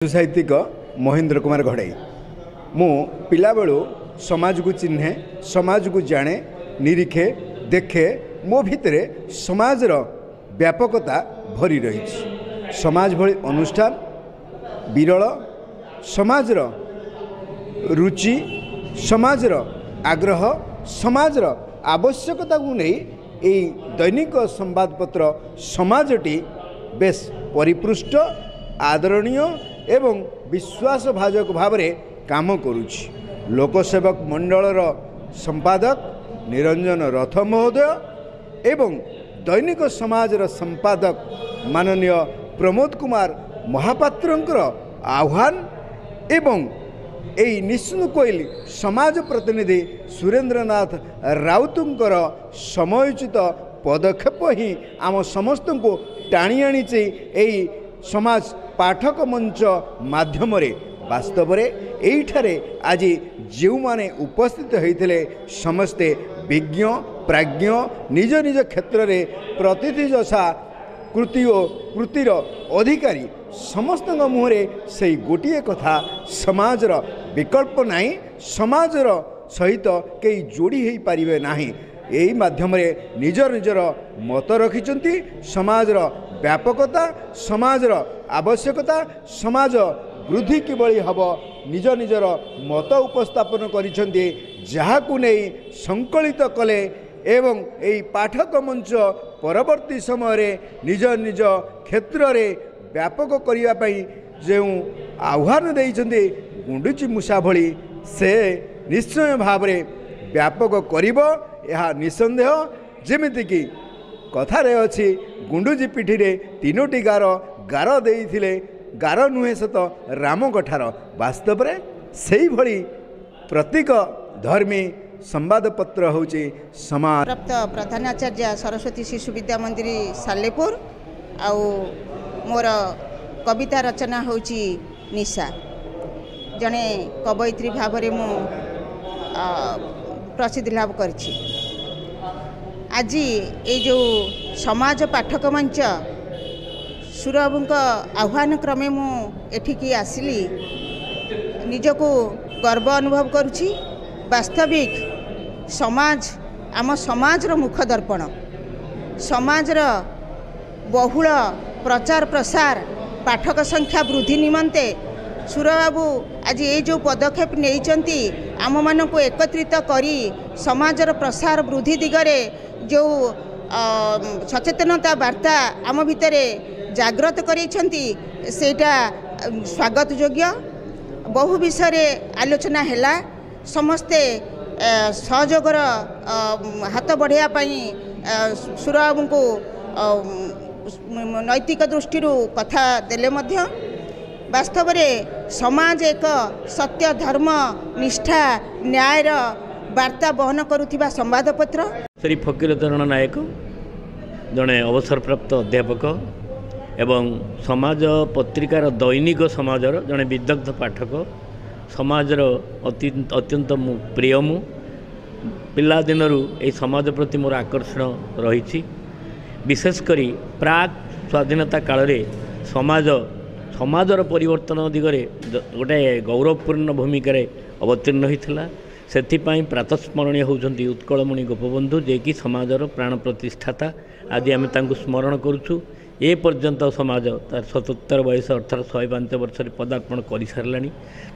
साहित्यिक महेंद्र कुमार घड़ाई मु पिला बेलू समाज को चिन्हे समाज को जाने निरीखे देखे मो भितरे समाजर व्यापकता भरी रही समाज भली अनुष्ठान विरल समाजर रुचि समाजर आग्रह समाजर आवश्यकता को नहीं दैनिक संवादपत्र समाजटी बेस परिपृष्ट आदरणीय एवं विश्वास भाजक भाव में काम करुछि। लोकसेवक मंडलर संपादक निरंजन रथ महोदय एवं दैनिक समाजर संपादक माननीय प्रमोद कुमार महापात्रंकर आह्वान एवं एई निश्चिन कोइल समाज प्रतिनिधि सुरेंद्रनाथ राउतुंकर समयोचित पदक्षेप ही आम समस्त को टाणी आनीचे एई समाज पाठक मंच माध्यम वास्तव एठारे आज जो माने उपस्थित होते समस्ते विज्ञ प्राज्ञ निज निज क्षेत्र में प्रतिथि जशा कृति और कृतिर अधिकारी समस्त मुहरे से गोटे कथा समाजर विकल्प नहीं समाजर सहित कई जोड़ी हो पारे ना यही माध्यम निजर निजर मत रखिंट समाजर व्यापकता समाजर आवश्यकता समाज वृद्धि किभली हम निज निजर मत उपस्थापन करिसेंती जहाकु नहीं संकलित कले एवं यही पाठक मंच परवर्ती समय निज निज क्षेत्र में व्यापक करने जो आह्वान देइछन्ती गुंडुची मूषा भली से निश्चय भाव में व्यापक करिबो यह निसंदेह जेमिति कि कथारे अच्छी गुंडुजी पिठी रे तीनोटी गार देइथिले गार नुहे सत राम कठार वास्तव में से भली प्रतीक धर्मी संवादपत्र होची समाज प्राप्त प्रधानाचार्य सरस्वती शिशु विद्या मंदिर सालेपुर आउ मोर कविता रचना होची निशा जने कवयित्री भाव में मु प्रसिद्धि लाभ करछि। आज ये जो समाज पाठक मंच सुरबाबू आह्वान क्रमे मुझी आसिली निजको गर्व अनुभव करुछि। वास्तविक समाज आम समाजर मुख दर्पण समाजर बहुल प्रचार प्रसार पाठक संख्या वृद्धि निमंते सुरबाबू आज ये जो पदक्षेप नहीं आम मान को एकत्रित करी समाजर प्रसार वृद्धि दिगरे जो सचेतनता वार्ता आम भितर जागृत करेछंती सेटा स्वागत योग्य। बहु विषय आलोचना हैला समस्ते सहयोगर हाथ बढ़ाई सुरबाबू को नैतिक दृष्टि कथा देले मध्य वास्तव में समाज एक सत्य धर्म निष्ठा न्यायर वार्ता बहन करुथिबा संवादपत्र। श्री फकीरचरण नायक जड़े अवसरप्राप्त अध्यापक एवं समाज पत्रिकार दैनिक समाजर जड़े विदग्ध पाठक समाजर अत्यंत प्रिय मु पिला दिनरू ए समाज प्रति मोर आकर्षण रही विशेषकर प्राक स्वाधीनता काल रे समाजर परिवर्तन दिगरे गोटे गौरवपूर्ण भूमिका अवतीर्ण होता से प्रातस्मरणीय होती उत्कलमणि गोपबंधु जे कि समाजर प्राण प्रतिष्ठाता आदि आम स्मरण करुचु। ए पर्यंत समाज तार 77 वयस अर्थात 105 वर्ष पदार्पण कर सारा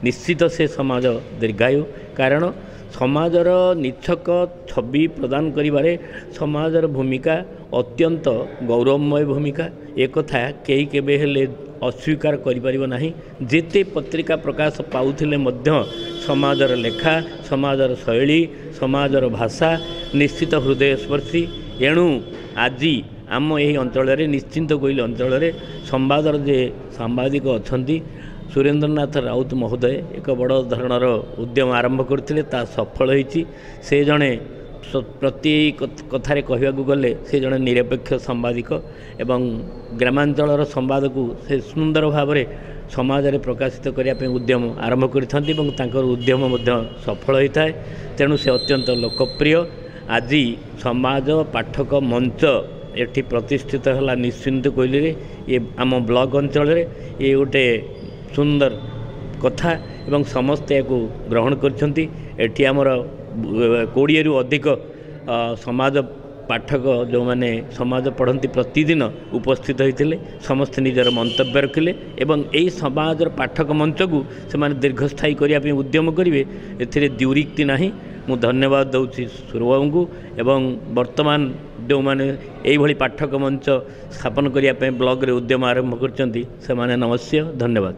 निश्चित से समाज दीर्घायु कारण समाजर निच्छक छवि प्रदान करिबारे समाजर भूमिका अत्यंत गौरवमय भूमिका एक कथा कई केबे हेले अस्वीकार करिपारिबो नाही। जेते पत्रिका प्रकाश पाउथिले मध्य समाजर लेखा समाजर शैली समाजर भाषा निश्चित हृदय स्पर्शी एणु आज आम यही अंचल निश्चिंत कोइल अंचल संवादर जे सांबादिक अच्छी सुरेंद्रनाथ राउत महोदय एक बड़ धरणर उद्यम आरंभ करते सफल होती से जड़े प्रति कथार कहवाक गले से जड़े निरपेक्ष सांबादिक एवं ग्रामांचल संवाद को से सुंदर भाव में समाज में प्रकाशित करने उद्यम आरंभ कर उद्यम सफल होता है तेणु से अत्यंत लोकप्रिय आज समाज पाठक मंच एठी प्रतिष्ठित है निश्चिंत कोइली ये आम ब्लॉक अंचल ये गोटे सुंदर कथा एवं समस्ते को ग्रहण करछंती एठी हमर 20 रु अधिक समाज पाठक जो माने समाज पढ़ती प्रतिदिन उपस्थित होते समस्ते निजर मंतव्य रखिले एवं यही समाज पाठक मंच को से दीर्घस्थायी करने उद्यम करेंगे ए द्युरीक्ति ना मु धन्यवाद दूसरी सुरबाबू को एवं वर्तमान जो मैंने यही पाठक मंच स्थापन करने ब्लॉग रे उद्यम आरंभ कर नमस्ते धन्यवाद।